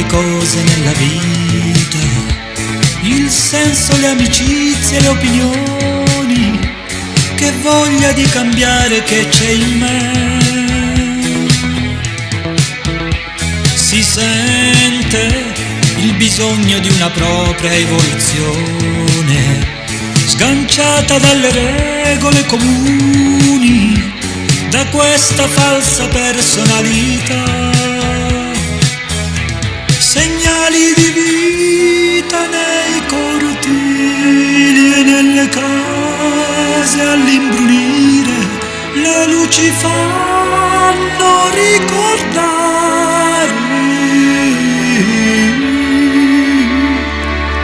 cose nella vita, il senso, le amicizie, le opinioni, che voglia di cambiare che c'è in me. Si sente il bisogno di una propria evoluzione, sganciata dalle regole comuni, da questa falsa personalità. Segnali di vita nei cortili e nelle case all'imbrunire, le luci fanno ricordare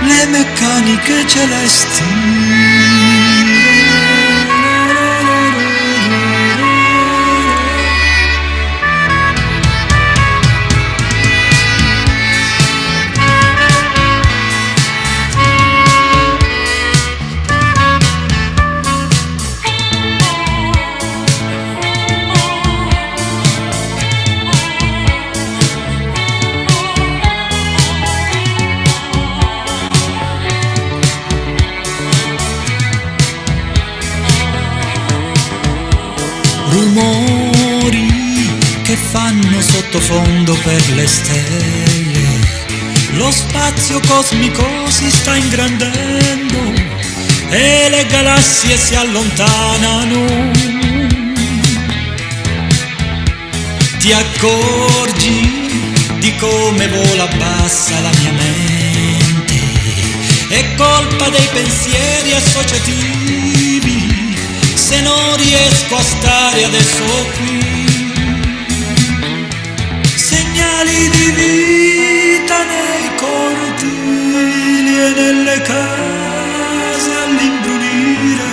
le meccaniche celesti. Rumori che fanno sottofondo per le stelle, lo spazio cosmico si sta ingrandendo e le galassie si allontanano. Ti accorgi di come vola bassa la mia mente, è colpa dei pensieri associativi se non riesco a stare adesso qui. Segnali di vita nei cortili e nelle case all'imbrunire,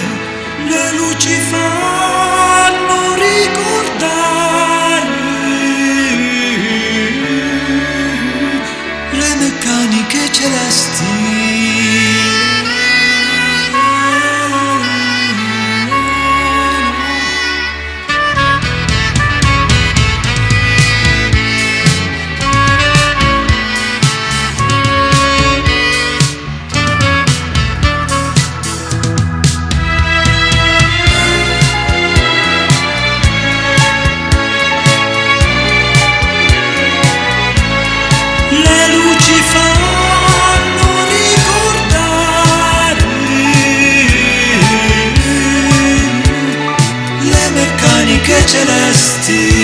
le luci fanno ricordare le meccaniche celesti. Celesti.